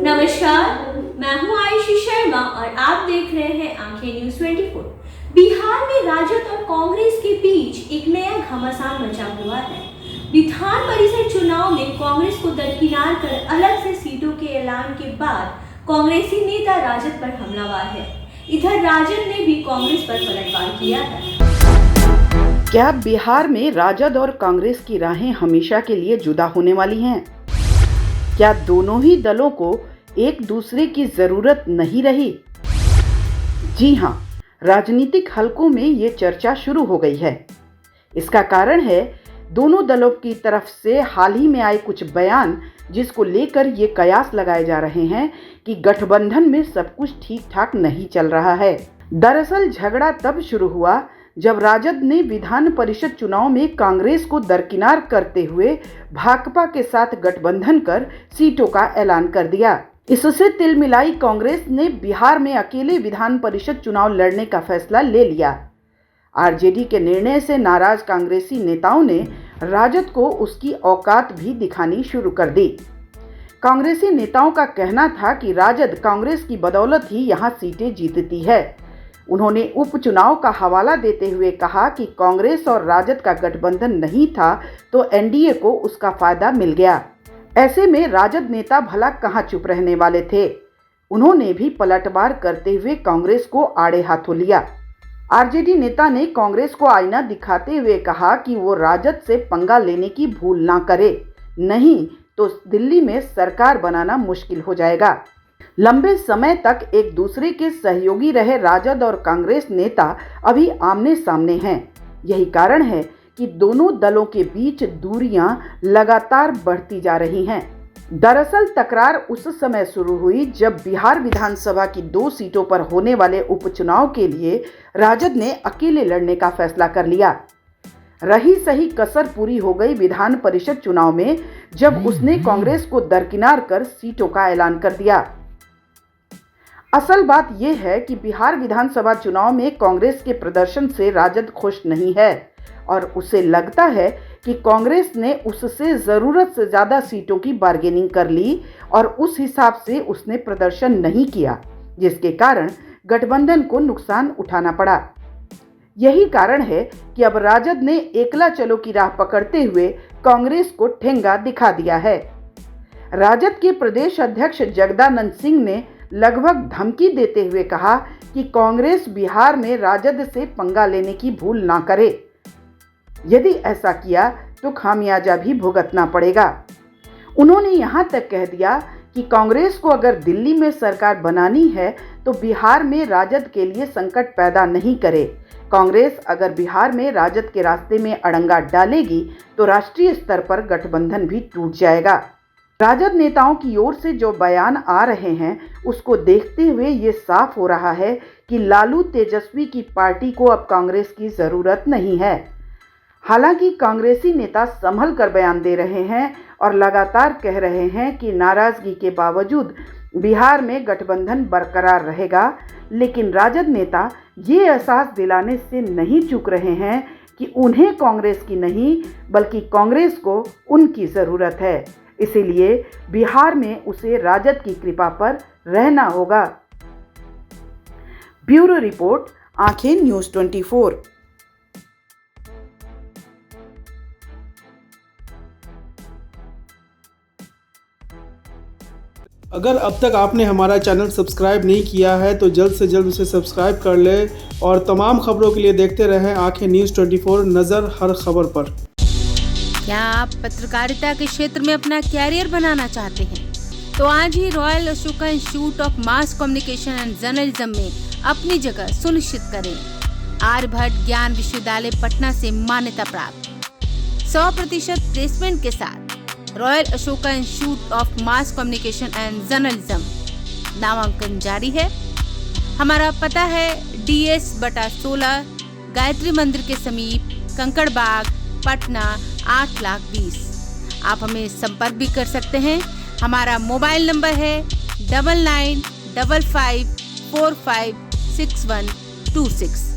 नमस्कार, मैं हूं आयुषी शर्मा और आप देख रहे हैं आंखें न्यूज 24। बिहार में राजद और कांग्रेस के बीच एक नया घमासान मचा हुआ है। विधान परिषद चुनाव में कांग्रेस को दरकिनार कर अलग से सीटों के ऐलान के बाद कांग्रेसी नेता राजद पर हमलावर है। इधर राजद ने भी कांग्रेस पर पलटवार किया है। क्या बिहार में राजद और कांग्रेस की राहें हमेशा के लिए जुदा होने वाली हैं? क्या दोनों ही दलों को एक दूसरे की जरूरत नहीं रही? जी हां, राजनीतिक हलकों में ये चर्चा शुरू हो गई है। इसका कारण है दोनों दलों की तरफ से हाल ही में आए कुछ बयान, जिसको लेकर ये कयास लगाए जा रहे हैं कि गठबंधन में सब कुछ ठीक ठाक नहीं चल रहा है। दरअसल झगड़ा तब शुरू हुआ जब राजद ने विधान परिषद चुनाव में कांग्रेस को दरकिनार करते हुए भाकपा के साथ गठबंधन कर सीटों का ऐलान कर दिया। इससे तिलमिलाई कांग्रेस ने बिहार में अकेले विधान परिषद चुनाव लड़ने का फैसला ले लिया। आरजेडी के निर्णय से नाराज कांग्रेसी नेताओं ने राजद को उसकी औकात भी दिखानी शुरू कर दी। कांग्रेसी नेताओं का कहना था कि राजद कांग्रेस की बदौलत ही यहां सीटें जीतती है। उन्होंने उपचुनाव का हवाला देते हुए कहा कि कांग्रेस और राजद का गठबंधन नहीं था तो एनडीए को उसका फायदा मिल गया। ऐसे में राजद नेता भला कहां चुप रहने वाले थे। उन्होंने भी पलटवार करते हुए कांग्रेस को आड़े हाथों लिया। आरजेडी नेता ने कांग्रेस को आईना दिखाते हुए कहा कि वो राजद से पंगा लेने की भूल ना करे, नहीं तो दिल्ली में सरकार बनाना मुश्किल हो जाएगा। लंबे समय तक एक दूसरे के सहयोगी रहे राजद और कांग्रेस नेता अभी आमने सामने हैं। यही कारण है कि दोनों दलों के बीच दूरियां लगातार बढ़ती जा रही हैं। दरअसल तकरार उस समय शुरू हुई जब बिहार विधानसभा की 2 सीटों पर होने वाले उपचुनाव के लिए राजद ने अकेले लड़ने का फैसला कर लिया। रही सही कसर पूरी हो गई विधान परिषद चुनाव में जब उसने कांग्रेस को दरकिनार कर सीटों का ऐलान कर दिया। असल बात यह है कि बिहार विधानसभा चुनाव में कांग्रेस के प्रदर्शन से राजद खुश नहीं है और उसे लगता है कि कांग्रेस ने उससे ज़रूरत से ज़्यादा सीटों की बार्गेनिंग कर ली और उस हिसाब से उसने प्रदर्शन नहीं किया, जिसके कारण गठबंधन को नुकसान उठाना पड़ा। यही कारण है कि अब राजद ने एकला चलो की राह पकड़ते हुए कांग्रेस को ठेंगा दिखा दिया है। राजद के प्रदेश अध्यक्ष जगदानंद सिंह ने लगभग धमकी देते हुए कहा कि कांग्रेस बिहार में राजद से पंगा लेने की भूल ना करे। यदि ऐसा किया तो खामियाजा भी भुगतना पड़ेगा। उन्होंने यहां तक कह दिया कि कांग्रेस को अगर दिल्ली में सरकार बनानी है तो बिहार में राजद के लिए संकट पैदा नहीं करे। कांग्रेस अगर बिहार में राजद के रास्ते में अड़ंगा डालेगी तो राष्ट्रीय स्तर पर गठबंधन भी टूट जाएगा। राजद नेताओं की ओर से जो बयान आ रहे हैं उसको देखते हुए ये साफ हो रहा है कि लालू तेजस्वी की पार्टी को अब कांग्रेस की ज़रूरत नहीं है। हालांकि कांग्रेसी नेता संभल कर बयान दे रहे हैं और लगातार कह रहे हैं कि नाराजगी के बावजूद बिहार में गठबंधन बरकरार रहेगा, लेकिन राजद नेता ये एहसास दिलाने से नहीं चूक रहे हैं कि उन्हें कांग्रेस की नहीं बल्कि कांग्रेस को उनकी ज़रूरत है। इसीलिए बिहार में उसे राजद की कृपा पर रहना होगा। ब्यूरो रिपोर्ट, आंखें न्यूज 24। अगर अब तक आपने हमारा चैनल सब्सक्राइब नहीं किया है तो जल्द से जल्द उसे सब्सक्राइब कर ले और तमाम खबरों के लिए देखते रहें आंखें न्यूज़ 24, नज़र हर खबर पर। क्या आप पत्रकारिता के क्षेत्र में अपना कैरियर बनाना चाहते हैं? तो आज ही royal Ashoka institute of mass communication and journalism में अपनी जगह सुनिश्चित करें। आर्यभट्ट ज्ञान विश्वविद्यालय पटना से मान्यता प्राप्त 100% प्लेसमेंट के साथ royal Ashoka institute of mass communication and journalism नामांकन जारी है। हमारा पता है DS/16 गायत्री मंदिर के समीप, कंकड़ बाग, पटना 8,20,000। आप हमें संपर्क भी कर सकते हैं। हमारा मोबाइल नंबर है 9955456126।